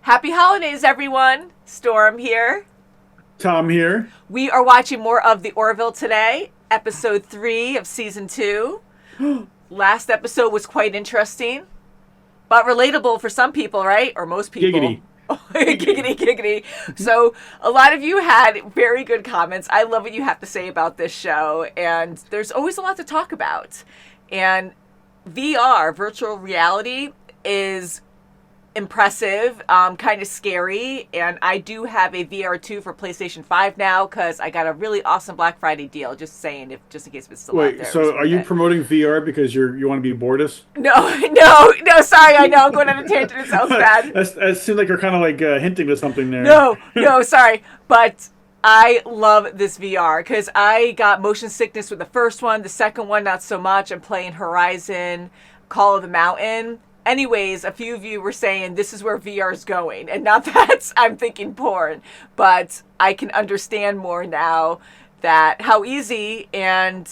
Happy holidays, everyone. Storm here. Tom here. We are watching more of the Orville today, episode 3 of season 2. Last episode was quite interesting, but relatable for some people, right? Or most people. Giggity. Giggity. So a lot of you had very good comments. I love what you have to say about this show, and there's always a lot to talk about. And VR, virtual reality, is impressive, kind of scary, and I do have a VR2 for PlayStation 5 now because I got a really awesome Black Friday deal. Just saying, just in case it's still out there. So are you promoting VR because you want to be Bortus? No. Sorry, I know I'm going on a tangent. It sounds bad. That seems like you're kind of like hinting to something there. No, sorry, but I love this VR because I got motion sickness with the first one. The second one, not so much. I'm playing Horizon, Call of the Mountain. Anyways, a few of you were saying this is where VR is going, and not that I'm thinking porn, but I can understand more now that how easy and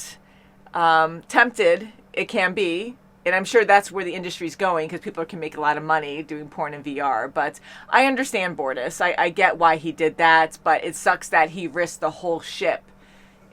tempted it can be, and I'm sure that's where the industry's going because people can make a lot of money doing porn in VR. But I understand Bortus. I get why he did that, but it sucks that he risked the whole ship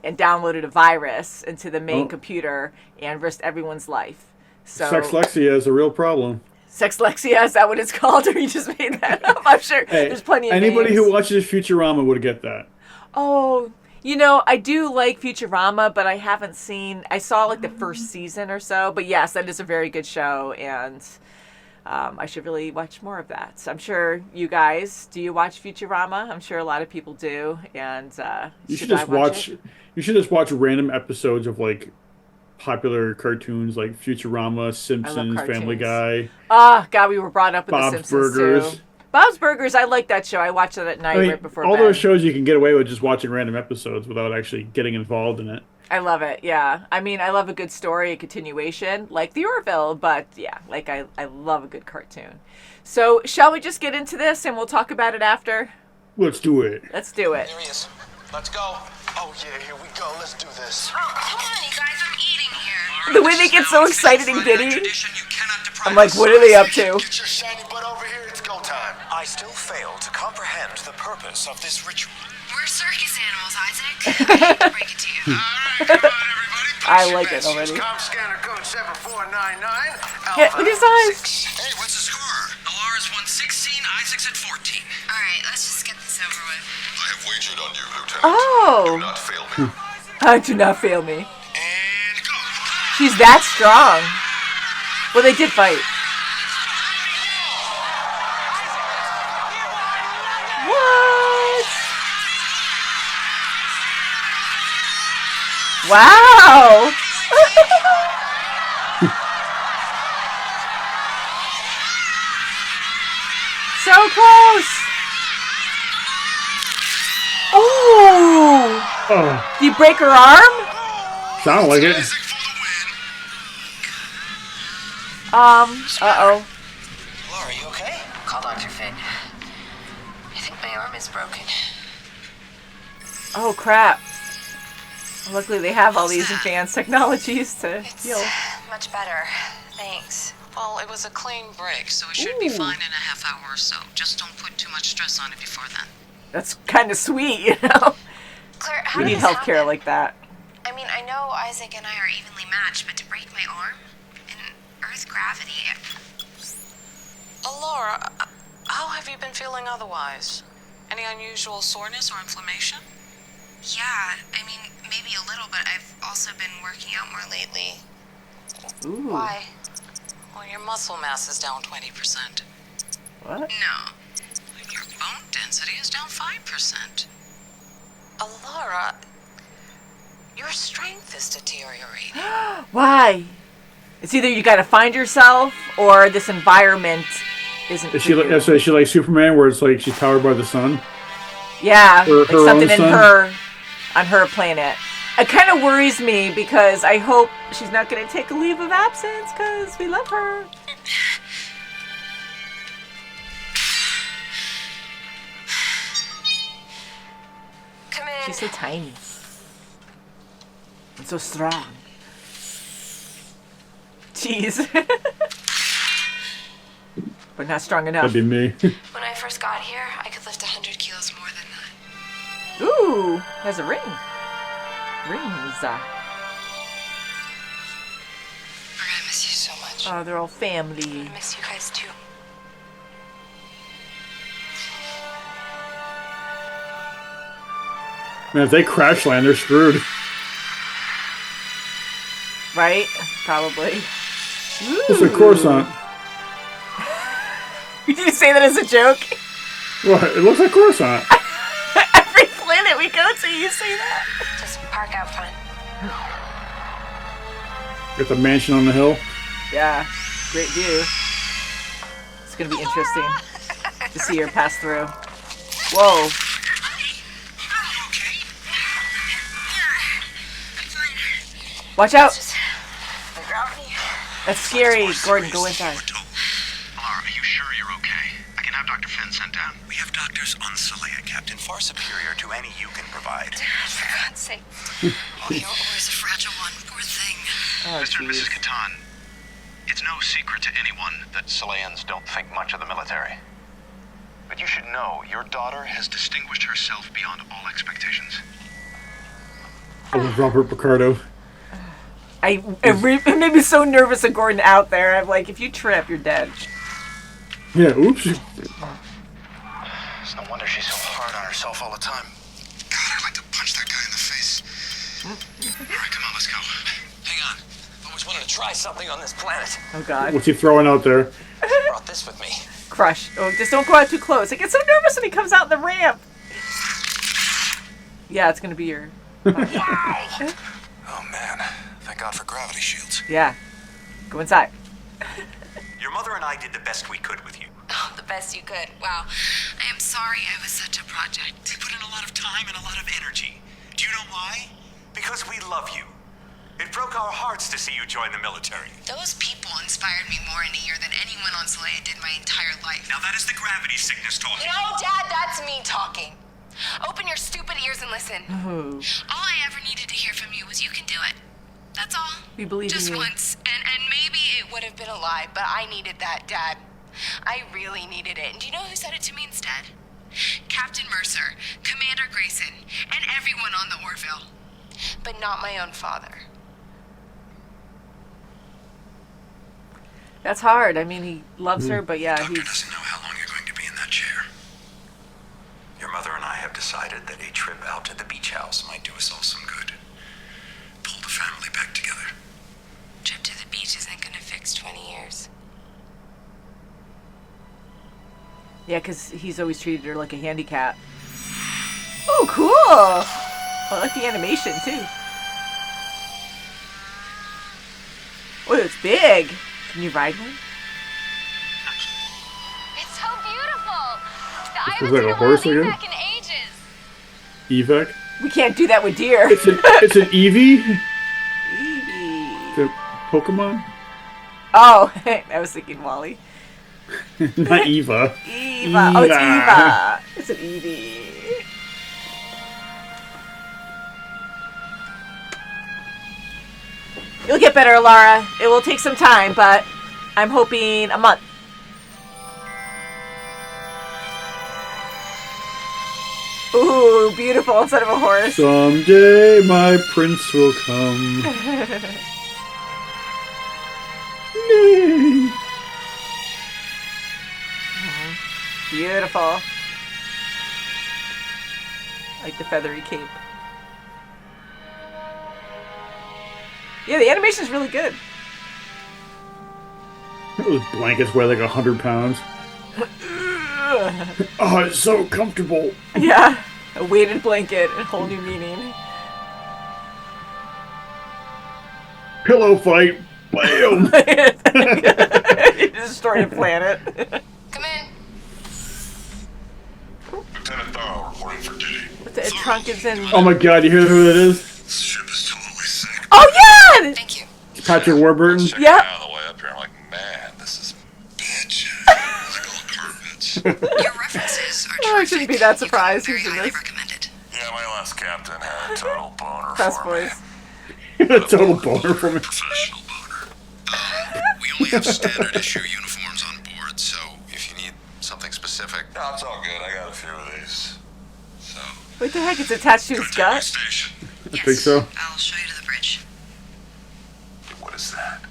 and downloaded a virus into the main computer and risked everyone's life. So, Sexlexia is a real problem. Sexlexia, is that what it's called, or you just made that up? I'm sure there's plenty of anybody names. Who watches Futurama would get that. Oh, I do like Futurama, but I haven't seen. I saw like the first season or so. But yes, that is a very good show, and I should really watch more of that. So I'm sure you guys, do you watch Futurama? I'm sure a lot of people do, and you should just watch. You should just watch random episodes of like popular cartoons like Futurama, Simpsons, Family Guy. God, we were brought up with Bob's the Simpsons Burgers. too. Bob's Burgers, I like that show. I watch it at night right before bed. All those shows you can get away with just watching random episodes without actually getting involved in it. I love it, yeah. I mean, I love a good story, a continuation, like the Orville, but yeah, like I love a good cartoon. So, shall we just get into this and we'll talk about it after? Let's do it. Let's do it. There he is. Let's go. Oh, yeah, here we go. Let's do this. Oh, come on, you guys. I'm eating here. The way they get so excited and giddy. I'm like, what are they up to? Get your shiny butt over here. It's go time. I still fail to comprehend the purpose of this ritual. We're circus animals, Isaac. I hate to break it to you. All right, come on, everybody. I like it already. Com scanner code 7499. Yeah, look at his eyes. Hey, what's the score? Alara's 116, Isaac's at 14. All right, let's just get this over with. I have wagered on you, Lieutenant. Oh. Do not fail me. Do not fail me. And go. She's that strong. Well, they did fight. What? Wow. So close. Oh. Did you break her arm? Sound like it. Uh-oh. Laura, are you okay? Call Dr. Finn. I think my arm is broken. Oh, crap. Luckily, they have all these advanced technologies to heal. Much better. Thanks. Well, it was a clean break, so it should be fine in a half hour or so. Just don't put too much stress on it before then. That's kind of sweet, Claire, how We did need this healthcare happen? like that. I mean, I know Isaac and I are evenly matched, but to break my arm in Earth gravity... Alara, how have you been feeling otherwise? Any unusual soreness or inflammation? Yeah, I mean, maybe a little, but I've also been working out more lately. Ooh. Why? Well, your muscle mass is down 20%. What? No. Your bone density is down 5%. Alara, your strength is deteriorating. Why? It's either you gotta find yourself or this environment isn't. Is she like Superman, where it's like she's powered by the sun? Yeah, Or like her something own in sun? on her planet. It kind of worries me because I hope she's not going to take a leave of absence because we love her. Come in. She's so tiny and so strong. Jeez. But not strong enough. That'd be me. When I first got here, I could lift 100 kilos more than that. Ooh, has a ring. Rings. We're gonna miss you so much. Oh, they're all I'm family. gonna miss you guys too. Man, if they crash land, they're screwed. Right? Probably. It's a croissant. Did you say that as a joke? What? It looks like croissant. Every planet we go to, you say that? Just park out front. Got the mansion on the hill. Yeah, great view. It's gonna be interesting to see her pass through. Whoa. Watch out! That's scary. Gordon, go inside. Alara, are you sure you're okay? I can have Dr. Finn sent down. We have doctors on Xelaya, Captain, far superior to any you can provide. For God's sake. Oh, you're always a fragile one. Poor thing. Oh, Mr. and jeez. Mrs. Catan, it's no secret to anyone that Xelayans don't think much of the military. But you should know, your daughter has distinguished herself beyond all expectations. Oh, Robert Picardo. It made me so nervous of Gordon out there. I'm like, if you trip, you're dead. Yeah, oops. It's no wonder she's so hard on herself all the time. God, I'd like to punch that guy in the face. All right, come on, let's go. Hang on. I always wanted to try something on this planet. Oh, God. What's he throwing out there? I brought this with me. Crush. Oh, just don't go out too close. I get so nervous when he comes out the ramp. Yeah, it's going to be your... Oh, man. Thank God for gravity shields. Yeah. Go inside. Your mother and I did the best we could with you. Oh, the best you could. Wow. I am sorry I was such a project. We put in a lot of time and a lot of energy. Do you know why? Because we love you. It broke our hearts to see you join the military. Those people inspired me more in a year than anyone on Xelaya did my entire life. Now that is the gravity sickness talking. No, Dad, that's me talking. Open your stupid ears and listen. Oh, All I ever needed to hear from you was you can do it. That's all. we believe Just in you. once. And maybe it would have been a lie, but I needed that, Dad. I really needed it. And do you know who said it to me instead? Captain Mercer, Commander Grayson, and everyone on the Orville. But not my own father. That's hard. I mean, he loves her, but yeah, Doctor he's... doesn't know how long you're going to be in that chair. Your mother and I have decided that a trip out to the beach house might do us all some good. Pull the family back together. Trip to the beach isn't gonna fix 20 years. Yeah, because he's always treated her like a handicap. Oh, cool! I like the animation, too. Oh, it's big. Can you ride one? It's so beautiful! I Is haven't that seen a a horse wild again? Ebook in ages. Evac. We can't do that with deer. It's an Eevee. Eevee. The Pokemon. Oh, I was thinking Wally. Not Eva. Eva. Oh, it's Eva. It's an Eevee. You'll get better, Alara. It will take some time, but I'm hoping a month. Ooh, beautiful instead of a horse. Someday my prince will come. Nay. Beautiful. Like the feathery cape. Yeah, the animation's really good. Those blankets weigh like 100 pounds. Oh, it's so comfortable. Yeah, a weighted blanket, a whole new meaning. Pillow fight. Bam. You destroyed a planet. Come in. Lieutenant Thor reporting for duty. What the trunk is in? Oh my god, you hear who that is? This ship is totally sick. Oh yeah! Thank you. It's Patrick Warburton. Yep. On the way up here, I'm like, man, this is bitch. Like old carpets. Your references are Oh, I shouldn't be that surprised. Very He's in highly this. recommended. Yeah, my last captain had a total boner Best for me. voice. A total boner from it. Professional boner. We only have standard issue uniforms on board, so if you need something specific, quick. No, it's all good. I got a few of these. So. What the heck? It's attached to his gut? Station. I think so. I'll show you to the bridge. What is that?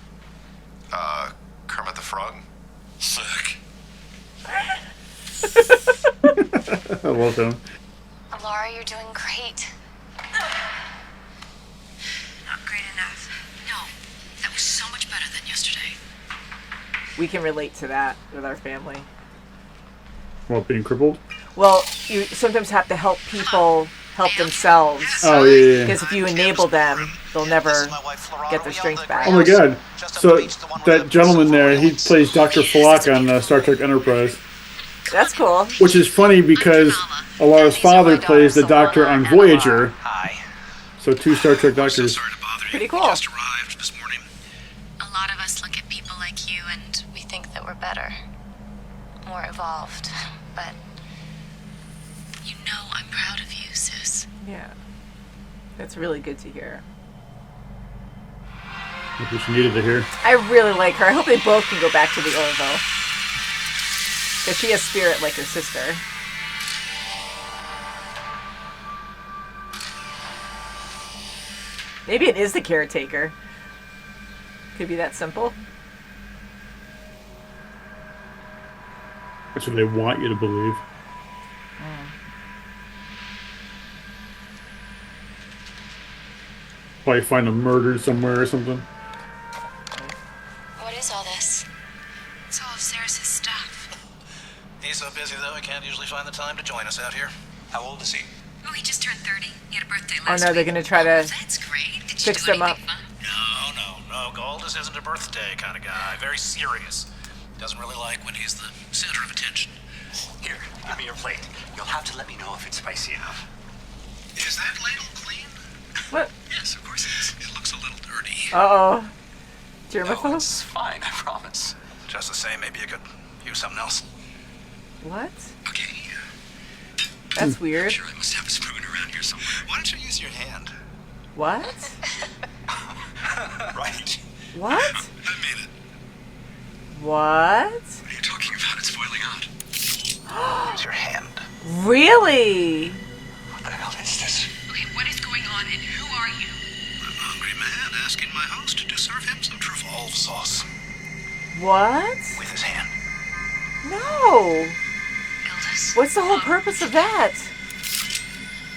Kermit the Frog? Sick. I love him. Alara, you're doing great. Not great enough. No, that was so much better than yesterday. We can relate to that with our family. Well, being crippled? Well, you sometimes have to help people help themselves. Oh, yeah. Because if you enable them, they'll never get their strength back. Oh my god. So, that gentleman there, he plays Dr. Falak on Star Trek Enterprise. That's cool. Which is funny because Alara's father plays the Doctor on Voyager. Hi. So 2 Star Trek Doctors. Sorry to bother you. Pretty cool. We just arrived this morning. A lot of us look at people like you and we think that we're better, more evolved, but You know I'm proud of you, sis. Yeah. That's really good to hear. That's what you needed to hear. I really like her. I hope they both can go back to the Orville. Because she has spirit like her sister. Maybe it is the caretaker. Could be that simple. That's what they want you to believe. Probably find him murdered somewhere or something. what is all this? It's all of Sarah's stuff. He's so busy, though, he can't usually find the time to join us out here. How old is he? Oh, he just turned 30. He had a birthday Oh last no, week. they're gonna try to That's great. Did fix you do them up. anything fun? No. Goldus isn't a birthday kind of guy. Very serious. Doesn't really like when he's the center of attention. Here, give me your plate. You'll have to let me know if it's spicy enough. Is that ladle clean? What? Yes, of course it is. It looks a little dirty. Uh-oh. No, Germaphobe? it's fine, I promise. Just the same, maybe you could use something else. What? Okay. That's weird. Sure, I must have a spoon around here somewhere. Why don't you use your hand? What? Right. What? I mean it. What? What are you talking about? It's boiling out. Use your hand. Really? What the hell is this? Okay, what is going on and who are you? I'm a hungry man asking my host to serve him some truffe sauce. What? With his hand. No. Ildus? What's the whole purpose of that?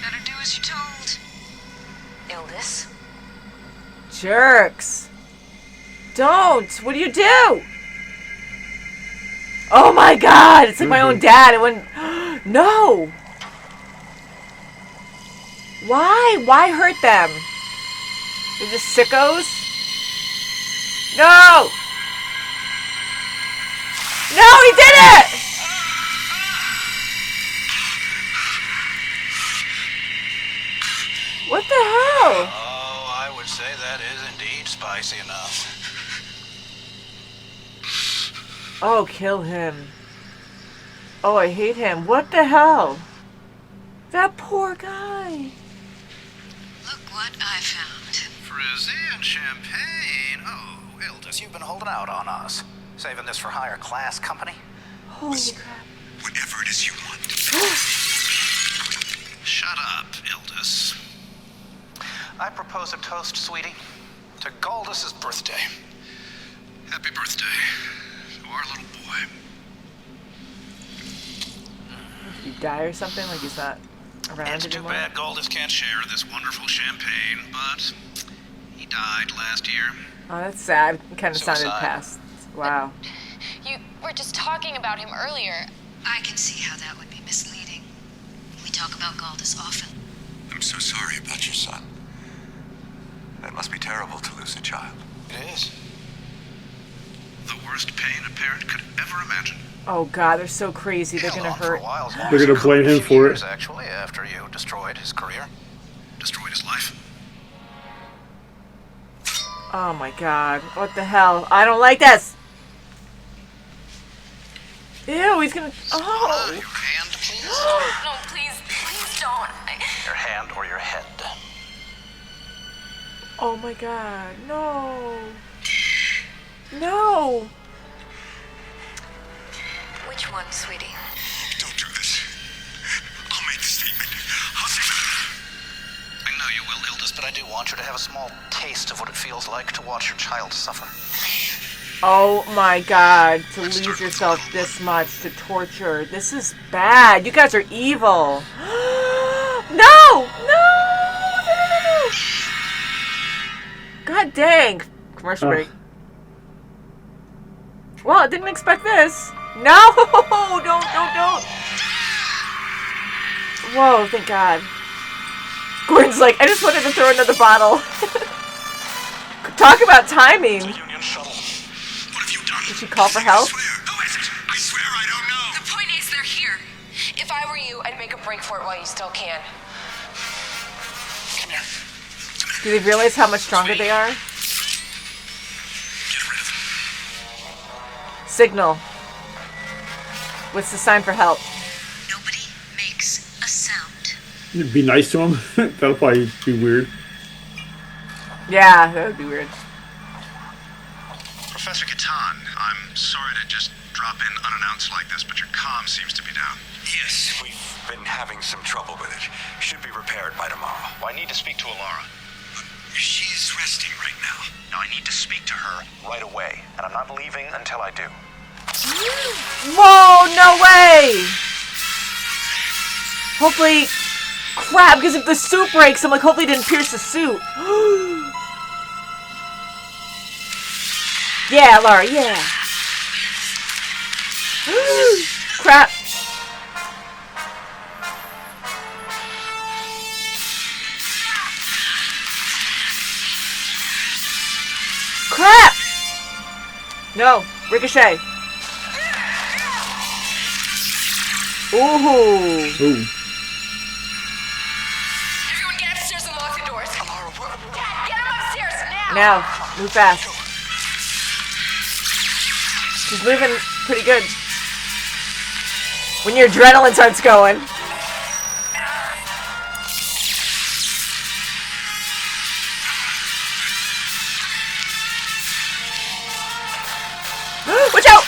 Better do as you're told. Ildus? Jerks. Don't. What do you do? Oh my god. It's like my own dad. It wouldn't. No. Why? Why hurt them? They're just sickos? No. No, he did it! What the hell? Oh, I would say that is indeed spicy enough. Oh, kill him. Oh, I hate him. What the hell? That poor guy. Look what I found. Frizzy and champagne. Oh, Ildus, you've been holding out on us. Saving this for higher class company? Holy crap. Whatever it is you want. Shut up, Ildus. I propose a toast, sweetie, to Goldus's birthday. Happy birthday to our little boy. Did he die or something? Like he's not around It's too anymore? bad Goldus can't share this wonderful champagne, but he died last year. Oh, that's sad. It kind of sounded Suicide. past. Wow. You were just talking about him earlier. I can see how that would be misleading. We talk about Galdus often. I'm so sorry about your son. That must be terrible to lose a child. It is. The worst pain a parent could ever imagine. Oh god, they're so crazy. They're gonna hurt. They're gonna blame him for it. Actually, after you destroyed his career, destroyed his life. Oh my god. What the hell? I don't like this. Ew, he's gonna. Oh. Your hand, please. No, please don't. Your hand or your head. Oh my god. No. No. Which one, sweetie? Don't but I do want you to have a small taste of what it feels like to watch your child suffer. Oh my god, to lose yourself this much, to torture. This is bad. You guys are evil. No! No! God dang. Commercial break. Well, I didn't expect this. No! Don't. Whoa, thank God. Gordon's like, I just wanted to throw another bottle. Talk about timing. Union shuttle. What have you done? Did she call for help? Who is it? I swear I don't know. The point is, they're here. If I were you, I'd make a break for it while you still can. Come here. Do they realize how much stronger they are? Get rid of them. Signal. What's the sign for help? Nobody makes a sound. You'd be nice to him. That'll probably be weird. Yeah, that would be weird. Professor Catan, I'm sorry to just drop in unannounced like this, but your comm seems to be down. Yes, we've been having some trouble with it. Should be repaired by tomorrow. Well, I need to speak to Alara. She's resting right now. Now I need to speak to her right away, and I'm not leaving until I do. Whoa, no way! Hopefully... Crap, because if the suit breaks, I'm like, hopefully it didn't pierce the suit. Yeah, Laura, yeah. Crap. Crap! No, ricochet. Ooh. Ooh. Everyone get upstairs and lock the doors. Dad, get him upstairs now! Now, move fast. She's moving pretty good. When your adrenaline starts going. Watch out!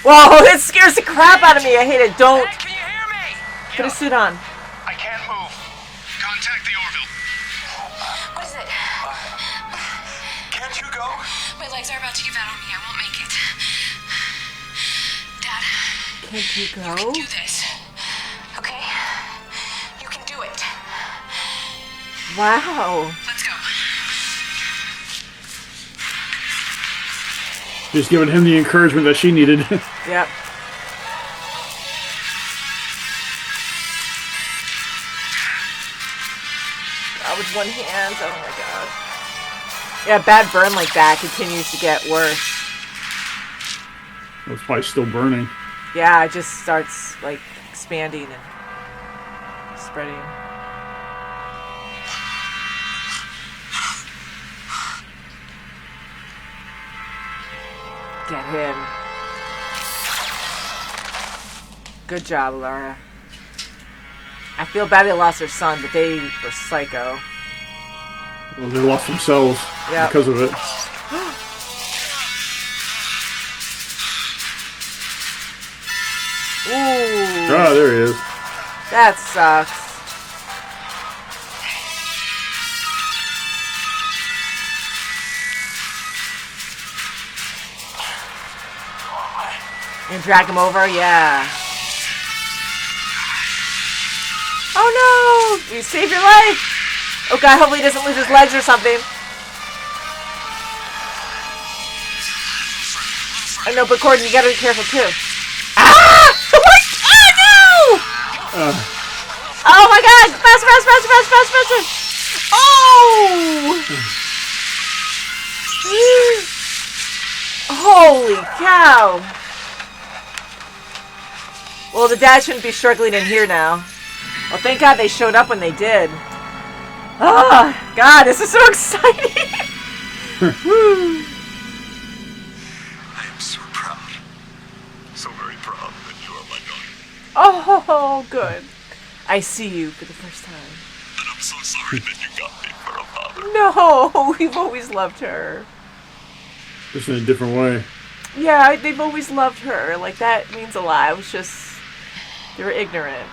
Whoa, it scares the crap out of me. I hate it. Don't. Can you hear me? Put a suit on. I can't move. Contact the Orville. What is it? Can't you go? My legs are about to give out on me. I won't make it. Dad, Can't you you go? can do this. Okay? You can do it. Wow. Let's go. Just giving him the encouragement that she needed. Yep. With one hand. Oh my god. Yeah, bad burn like that continues to get worse. It's probably still burning. Yeah, it just starts like expanding and spreading. Get him. Good job, Alara. I feel bad they lost their son, but they were psycho. Well, they lost themselves because of it. Ooh. Ah, there he is. That sucks. And drag him over? Yeah. Oh no! You saved your life! Oh god, hopefully he doesn't lose his legs or something. I know, but Gordon, you gotta be careful too. Ah! What? Oh no! Oh my god! Fast, fast, fast, fast, fast, fast! Oh! Holy cow! Well, the dad shouldn't be struggling in here now. Well, thank God they showed up when they did. Oh, God, this is so exciting! Woo. I am so proud. So very proud that you are my daughter. Oh, good. I see you for the first time. And I'm so sorry that you got me for a father. No, we've always loved her. Just in a different way. Yeah, they've always loved her. Like, that means a lot. It was just... They were ignorant.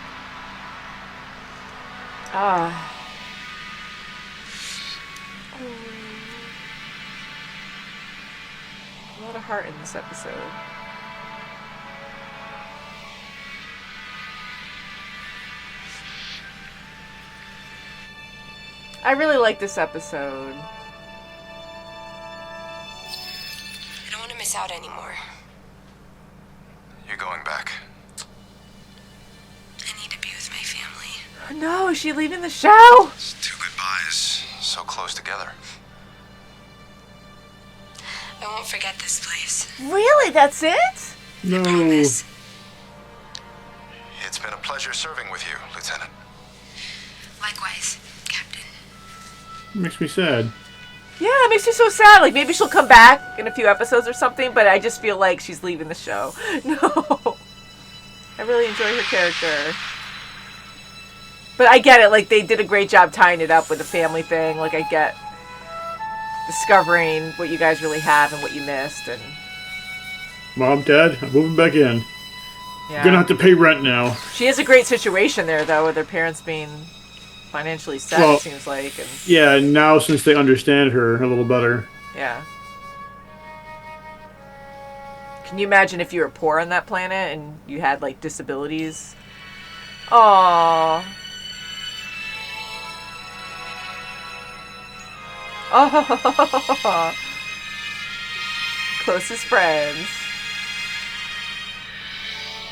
Ah. A lot of heart in this episode. I really like this episode. I don't want to miss out anymore. You're going back. I need to be with my family. No, is she leaving the show? It's 2 goodbyes, so close together. I won't forget this place. Really? That's it? No. Promise. It's been a pleasure serving with you, Lieutenant. Likewise, Captain. Makes me sad. Yeah, it makes me so sad. Like, maybe she'll come back in a few episodes or something, but I just feel like she's leaving the show. No. I really enjoy her character. But I get it. Like, they did a great job tying it up with the family thing. Like, I get discovering what you guys really have and what you missed. And Mom, Dad, I'm moving back in. yeah. I'm gonna have to pay rent now. She has a great situation there, though, with her parents being financially set, Well, it seems like. And Yeah, and now since they understand her a little better. yeah. Can you imagine if you were poor on that planet and you had, like, disabilities? Aww. Oh. Closest friends.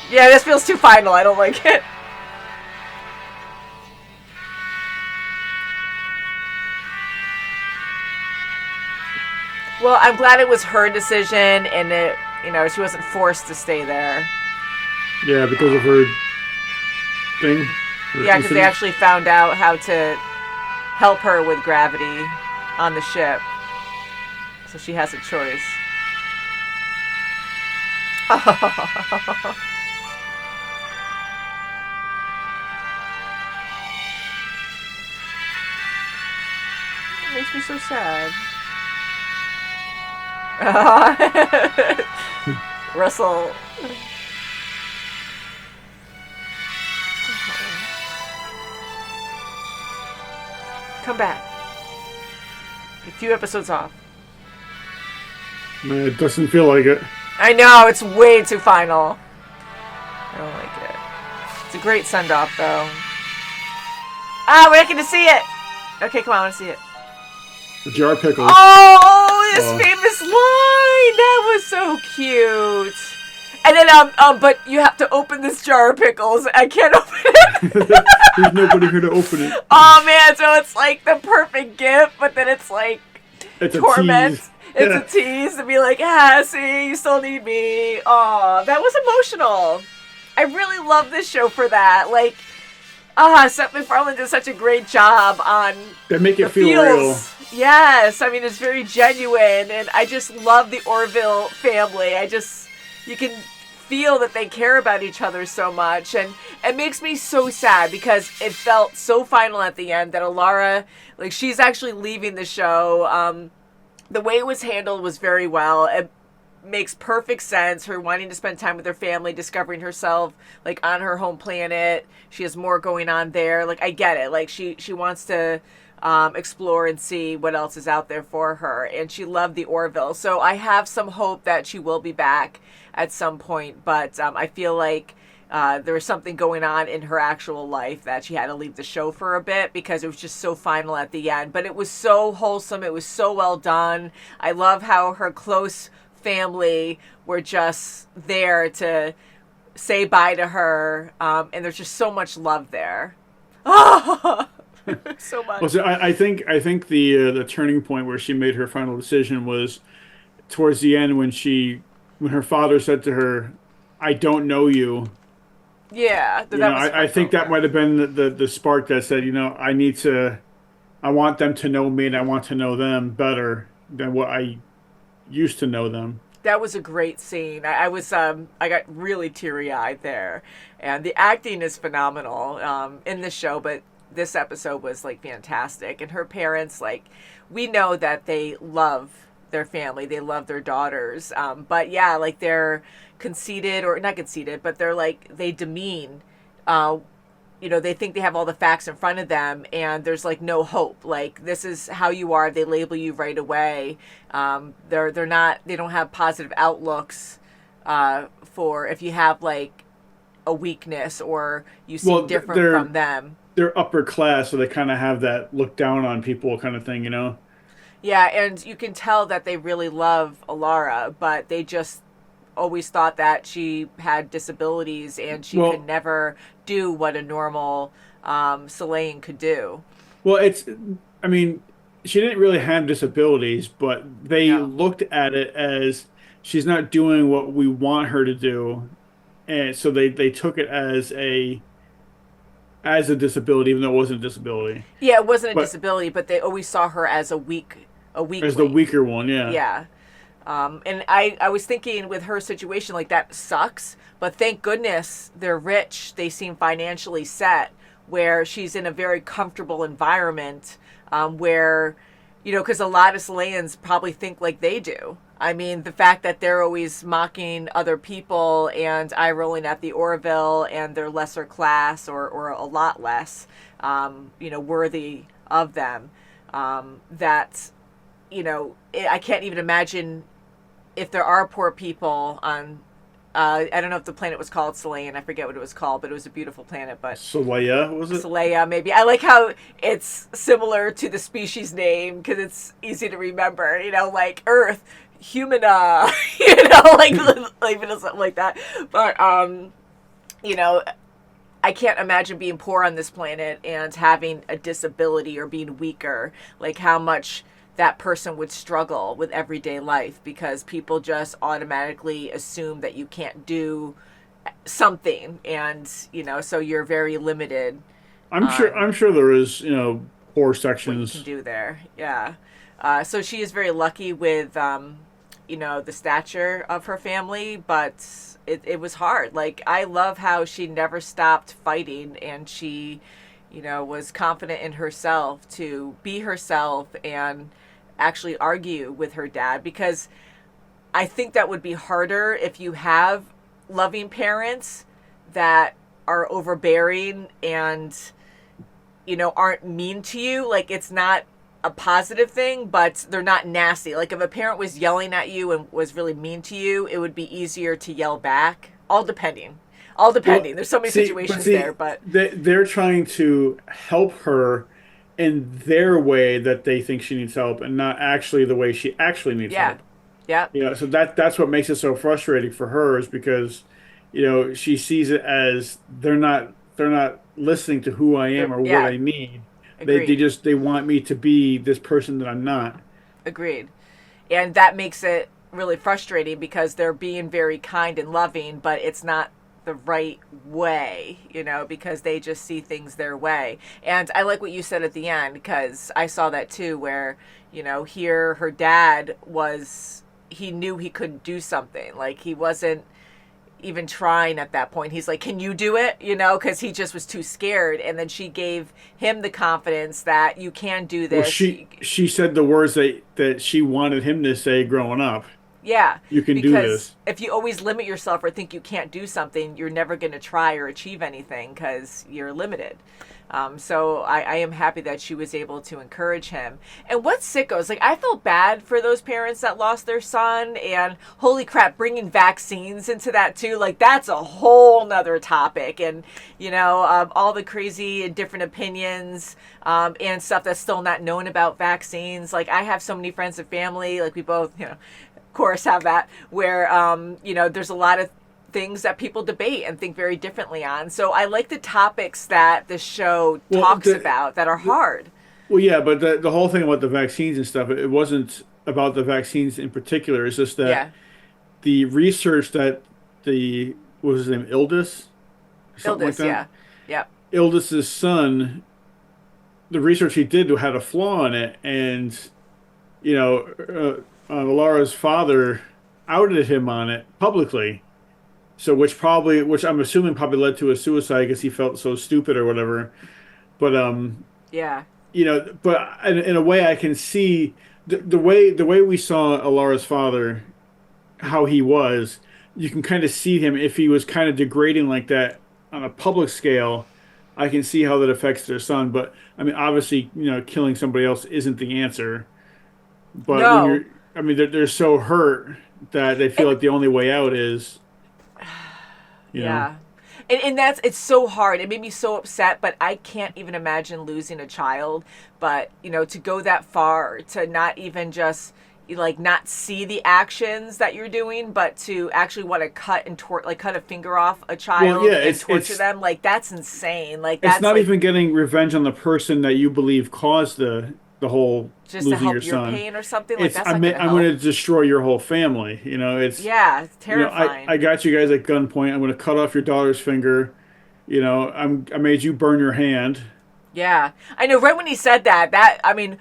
Yeah, this feels too final. I don't like it. Well, I'm glad it was her decision and it, you know, she wasn't forced to stay there. Yeah, because of her thing. Her Yeah, because they incident. actually found out how to help her with gravity on the ship. So she has a choice. It makes me so sad. Russell. Come back. A few episodes off. Man, it doesn't feel like it. I know, it's way too final. I don't like it. It's a great send-off, though. Ah, we're not going to see it! Okay, come on, I want to see it. A jar of pickles. Oh, this famous line! That was so cute. And then, but you have to open this jar of pickles. I can't open it. There's nobody here to open it. Oh, man, so it's like the perfect gift, but then it's like It's a torment. tease. It's a tease to be like, see, you still need me. Aw, that was emotional. I really love this show for that. Like, Seth MacFarlane did such a great job on They make it the feel real. Yes, I mean, it's very genuine, and I just love the Orville family. You can feel that they care about each other so much, and it makes me so sad because it felt so final at the end that Alara, like, she's actually leaving the show. The way it was handled was very well. It makes perfect sense. Her wanting to spend time with her family, discovering herself, like, on her home planet. She has more going on there. Like, I get it. Like, she wants to explore and see what else is out there for her. And she loved the Orville. So I have some hope that she will be back at some point. But I feel like there was something going on in her actual life that she had to leave the show for a bit because it was just so final at the end. But it was so wholesome. It was so well done. I love how her close family were just there to say bye to her. And there's just so much love there. So much. Well, so I think the turning point where she made her final decision was towards the end when her father said to her, "I don't know you." Yeah, I think that might have been the spark that said, I want them to know me and I want to know them better than what I used to know them. That was a great scene. I got really teary-eyed there. And the acting is phenomenal in this show, but this episode was, like, fantastic. And her parents, like, we know that they love their family. They love their daughters. But, yeah, like, they're conceited, or not conceited, but they're, like, they demean they think they have all the facts in front of them, and there's like no hope. Like, this is how you are. They label you right away. They don't have positive outlooks for if you have like a weakness or you seem different from them. They're upper class, so they kind of have that look down on people kind of thing, Yeah, and you can tell that they really love Alara, but they just always thought that she had disabilities and she could never do what a normal Selayan could do. Well, I mean, she didn't really have disabilities, but they looked at it as she's not doing what we want her to do. And so they took it as a disability, even though it wasn't a disability. Yeah, it wasn't a disability, but they always saw her as a weakling. As the weaker one, yeah. Yeah. And I was thinking with her situation, like, that sucks, but thank goodness they're rich. They seem financially set, where she's in a very comfortable environment, where, because a lot of Selayans probably think like they do. I mean, the fact that they're always mocking other people and eye rolling at the Orville and they're lesser class or a lot less, worthy of them, that, I can't even imagine if there are poor people on, I don't know if the planet was called Xelaya, I forget what it was called, but it was a beautiful planet. But Xelaya, was it? Xelaya, maybe. I like how it's similar to the species name because it's easy to remember, like Earth, Humana, like something like that. But, I can't imagine being poor on this planet and having a disability or being weaker, like how much that person would struggle with everyday life because people just automatically assume that you can't do something, and so you're very limited. I'm sure there is poor sections what you can do there. Yeah. So she is very lucky with the stature of her family, but it was hard. Like, I love how she never stopped fighting, and she was confident in herself to be herself and actually argue with her dad, because I think that would be harder if you have loving parents that are overbearing and aren't mean to you. Like, it's not a positive thing, but they're not nasty. Like, if a parent was yelling at you and was really mean to you, it would be easier to yell back. All depending. Well, there's so many situations there, but they're trying to help her in their way that they think she needs help, and not actually the way she actually needs help. Yeah. So that's what makes it so frustrating for her, is because, she sees it as they're not listening to who I am or what I need. They want me to be this person that I'm not. Agreed. And that makes it really frustrating because they're being very kind and loving, but it's not the right way, because they just see things their way. And I like what you said at the end, because I saw that too, where, here her dad he knew he couldn't do something. Like, he wasn't even trying at that point. He's like, can you do it? Because he just was too scared. And then she gave him the confidence that you can do this. Well, she said the words that she wanted him to say growing up. Yeah. You can do this. If you always limit yourself or think you can't do something, you're never going to try or achieve anything because you're limited. So I am happy that she was able to encourage him. And what sickos, like, I felt bad for those parents that lost their son, and holy crap, bringing vaccines into that too, like, that's a whole nother topic. And, all the crazy and different opinions, and stuff that's still not known about vaccines. Like, I have so many friends and family, like, we both, of course have that, where, there's a lot of things that people debate and think very differently on. So I like the topics that the show talks about that are hard. Well, yeah, but the whole thing about the vaccines and stuff, it wasn't about the vaccines in particular. It's just that the research that what was his name, Ildis? Something like that? Yeah. Yep. Ildis's son, the research he did had a flaw in it, and, Alara's father outed him on it publicly. So which I'm assuming probably led to a suicide because he felt so stupid or whatever. But but in a way I can see the way we saw Alara's father, how he was. You can kind of see him if he was kind of degrading like that on a public scale, I can see how that affects their son. But I mean, obviously, killing somebody else isn't the answer. But when No. you're, I mean, they're so hurt that they feel like the only way out is, you know. Yeah. And it's so hard. It made me so upset, but I can't even imagine losing a child. But, to go that far, to not even just, not see the actions that you're doing, but to actually want to cut a finger off a child and torture them, that's insane. It's not even getting revenge on the person that you believe caused the whole just losing to help your son. Pain or something. It's, That's I'm going to destroy your whole family. It's it's terrifying. I got you guys at gunpoint. I'm going to cut off your daughter's finger. I made you burn your hand. Yeah, I know. Right when he said that I mean,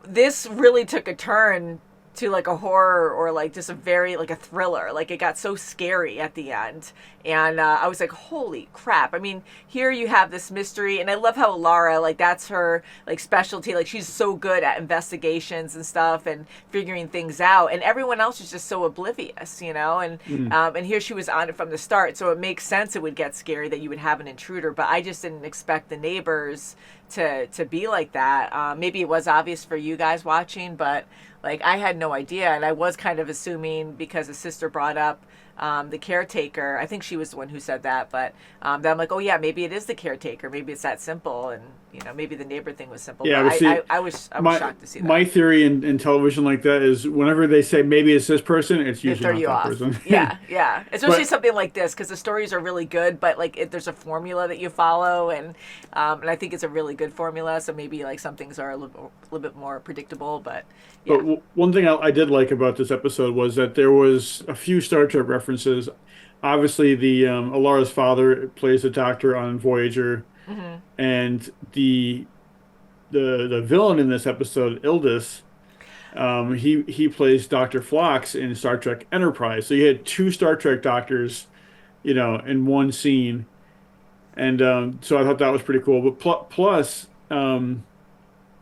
this really took a turn to a horror or just a very a thriller. It got so scary at the end, and I was like, holy crap. I mean, here you have this mystery, and I love how Alara, that's her specialty. She's so good at investigations and stuff and figuring things out, and everyone else is just so oblivious, and and here she was on it from the start, so it makes sense it would get scary that you would have an intruder. But I just didn't expect the neighbors to be like that. Maybe it was obvious for you guys watching, but I had no idea, and I was kind of assuming because the sister brought up the caretaker. I think she was the one who said that, but then I'm like, oh yeah, maybe it is the caretaker. Maybe it's that simple, and maybe the neighbor thing was simple. Yeah, but I was shocked to see that. My theory in television like that is whenever they say maybe it's this person, it's usually not that person. Yeah. Especially something like this, because the stories are really good, but there's a formula that you follow, and I think it's a really good formula. So maybe some things are a little bit more predictable, but. Yeah. But one thing I did like about this episode was that there was a few Star Trek references. Obviously, the Alara's father plays a doctor on Voyager, and the villain in this episode, Ildis, he plays Dr. Phlox in Star Trek Enterprise. So you had two Star Trek doctors, in one scene, and so I thought that was pretty cool. But plus, for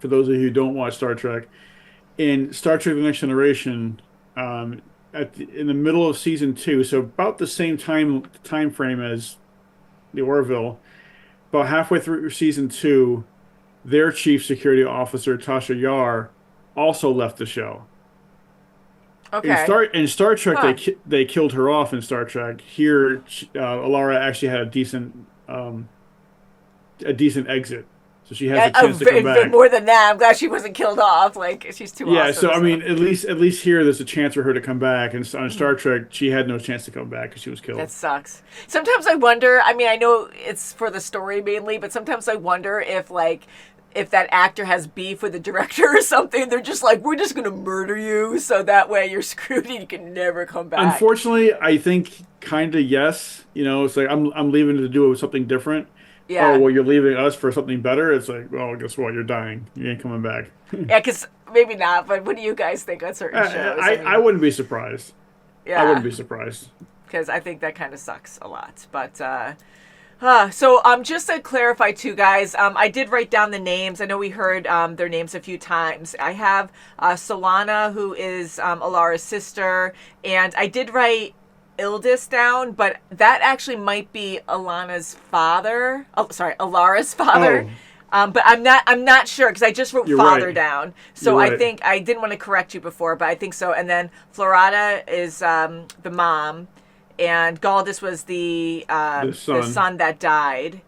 those of you who don't watch Star Trek, in Star Trek: The Next Generation, in the middle of season 2, so about the same time frame as the Orville, about halfway through season 2, their chief security officer Tasha Yar also left the show. Okay. In Star Trek, they killed her off in Star Trek. Here, Alara actually had a decent exit. So she has a chance to come back. More than that, I'm glad she wasn't killed off. She's too awesome. Yeah, so I mean, at least here, there's a chance for her to come back. And on Star Trek, she had no chance to come back because she was killed. That sucks. Sometimes I wonder. I mean, I know it's for the story mainly, but sometimes I wonder if that actor has beef with the director or something. They're just we're just gonna murder you, so that way you're screwed and you can never come back. Unfortunately, I think kind of yes. It's I'm leaving to do something different. Yeah. Oh, well, you're leaving us for something better? It's well, guess what? You're dying. You ain't coming back. Yeah, because maybe not, but what do you guys think on certain shows? I wouldn't be surprised. Yeah. I wouldn't be surprised. Because I think that kind of sucks a lot. But, so just to clarify too, guys, I did write down the names. I know we heard their names a few times. I have Solana, who is Alara's sister, and I did write Ildis down, but that actually might be Alara's father. But I'm not sure because I just wrote father down. So I think I didn't want to correct you before, but I think so. And then Florada is the mom, and Galdis was the son that died.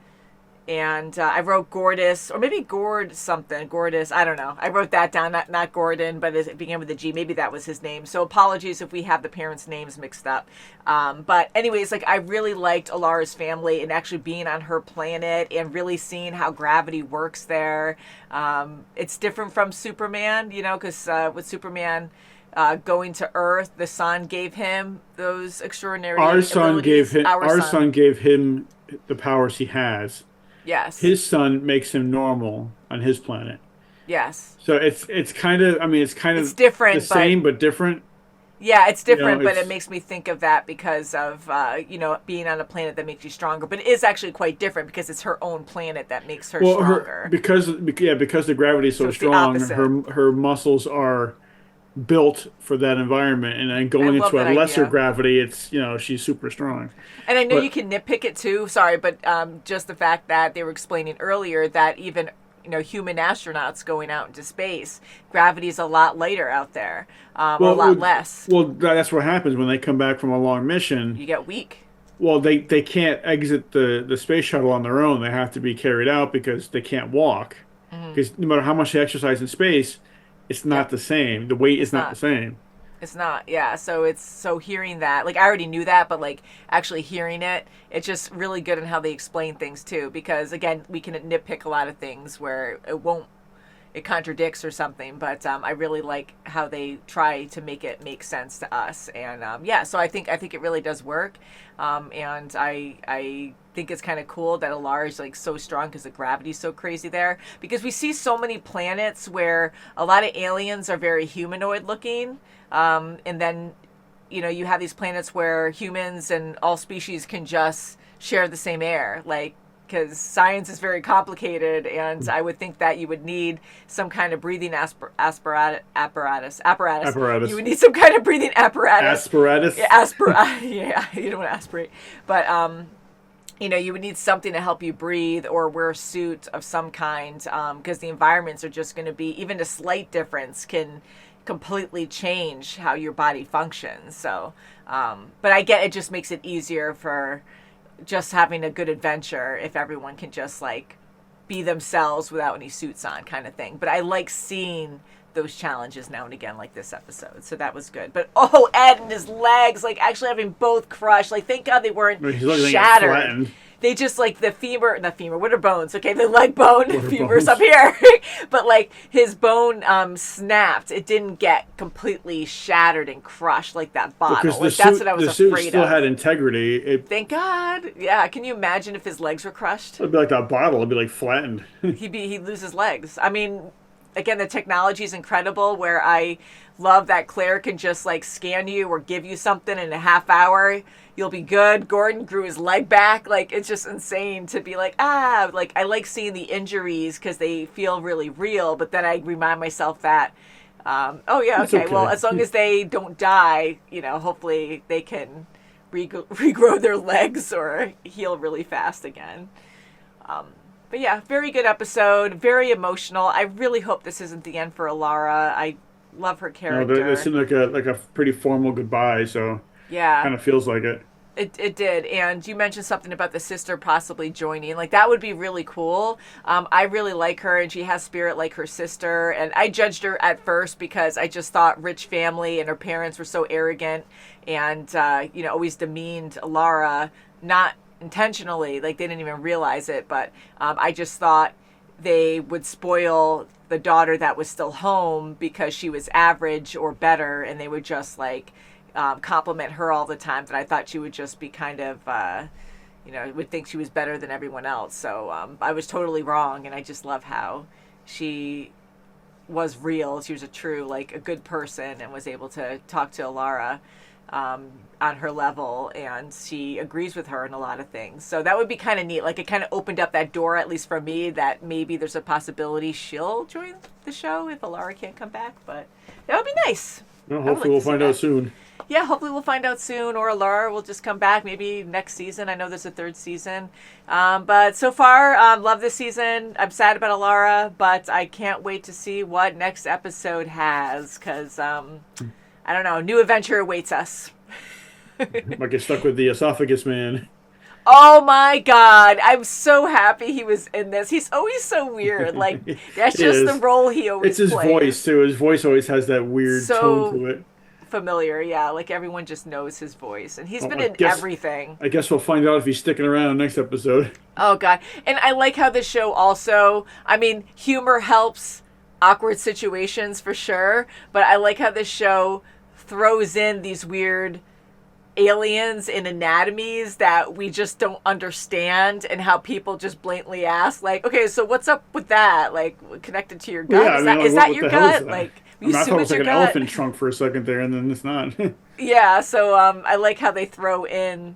And I wrote Gordis, or maybe Gordis, I don't know. I wrote that down, not Gordon, but it began with a G. Maybe that was his name. So apologies if we have the parents' names mixed up. But anyways, I really liked Alara's family and actually being on her planet and really seeing how gravity works there. It's different from Superman, because with Superman going to Earth, the sun gave him those extraordinary abilities. Our son gave him the powers he has. Yes. His son makes him normal on his planet. Yes. So it's kind of it's different, the same but different. Yeah, it's different, but it makes me think of that because of being on a planet that makes you stronger. But it is actually quite different because it's her own planet that makes her stronger. Because the gravity is so strong, her muscles are built for that environment, and then going into a lesser gravity, it's she's super strong. And I know you can nitpick it too. Sorry, but just the fact that they were explaining earlier that even human astronauts going out into space, gravity is a lot lighter out there, a lot less. Well, that's what happens when they come back from a long mission. You get weak. Well, they can't exit the space shuttle on their own. They have to be carried out because they can't walk. Because no matter how much they exercise in space, it's not the same. The weight is not the same. It's not, yeah. So hearing that, like I already knew that, but like actually hearing it, it's just really good in how they explain things too. Because again, we can nitpick a lot of things where it contradicts or something, but I really like how they try to make it make sense to us. And so I think it really does work. And I think it's kind of cool that Alara is like so strong because the gravity's so crazy there. Because we see so many planets where a lot of aliens are very humanoid looking. And then, you have these planets where humans and all species can just share the same air, like, because science is very complicated, and I would think that you would need some kind of breathing apparatus. You would need some kind of breathing apparatus. Apparatus? Yeah, you don't want to aspirate. But, you would need something to help you breathe or wear a suit of some kind, because the environments are just going to be, even a slight difference can completely change how your body functions. So, but I get it just makes it easier for just having a good adventure if everyone can just like be themselves without any suits on kind of thing. But I like seeing those challenges now and again, like this episode. So that was good. But Ed and his legs, like actually having both crushed, like thank God they weren't shattered. They just like the femur, what are bones? Okay, the leg bone, femur's up here. But like his bone snapped. It didn't get completely shattered and crushed like that bottle. Like, that's what I was afraid of. The suit still had integrity. Thank God. Yeah, can you imagine if his legs were crushed? It'd be like that bottle. It'd be like flattened. He'd lose his legs. I mean, again, the technology is incredible where I love that Claire can just like scan you or give you something in a half hour. You'll be good. Gordon grew his leg back. Like, it's just insane to be like, like, I like seeing the injuries because they feel really real. But then I remind myself that, okay. Well, as long as they don't die, hopefully they can regrow their legs or heal really fast again. But yeah, very good episode. Very emotional. I really hope this isn't the end for Alara. I love her character. No, it seemed like a pretty formal goodbye. So yeah, kind of feels like it. It did. And you mentioned something about the sister possibly joining. Like, that would be really cool. I really like her, and she has spirit like her sister. And I judged her at first because I just thought rich family and her parents were so arrogant and, always demeaned Alara, not intentionally. Like, they didn't even realize it. But I just thought they would spoil the daughter that was still home because she was average or better, and they would just, like, compliment her all the time, that I thought she would just be kind of, would think she was better than everyone else. So I was totally wrong, and I just love how she was real. She was a good person and was able to talk to Alara on her level, and she agrees with her in a lot of things. So that would be kind of neat. Like, it kind of opened up that door, at least for me, that maybe there's a possibility she'll join the show if Alara can't come back, but that would be nice. Well, hopefully we'll find out soon. Yeah, hopefully we'll find out soon, or Alara will just come back maybe next season. I know there's a third season. But so far, love this season. I'm sad about Alara, but I can't wait to see what next episode has, because, I don't know, new adventure awaits us. Might get stuck with the esophagus man. Oh my God, I'm so happy he was in this. He's always so weird. Like, that's just the role he always plays. It's his voice, too. His voice always has that weird tone to it. Familiar, yeah. Like, everyone just knows his voice. And he's been in everything. I guess we'll find out if he's sticking around next episode. Oh, God. And I like how this show also, I mean, humor helps awkward situations for sure. But I like how this show throws in these weird aliens in anatomies that we just don't understand, and how people just blatantly ask, like, okay, so what's up with that? Like, connected to your gut? Yeah, is that your gut? Like, you I thought it was like an gut? elephant trunk for a second there, and then it's not. Yeah, so I like how they throw in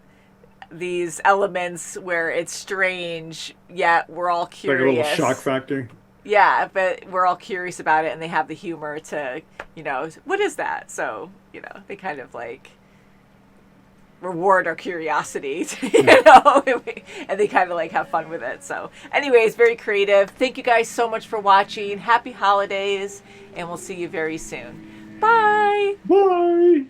these elements where it's strange, yet we're all curious. Like a little shock factor. Yeah, but we're all curious about it, and they have the humor to, what is that? So, they kind of like reward our curiosity, and they kind of like have fun with it. So, anyways, very creative. Thank you guys so much for watching. Happy holidays, and we'll see you very soon. Bye. Bye.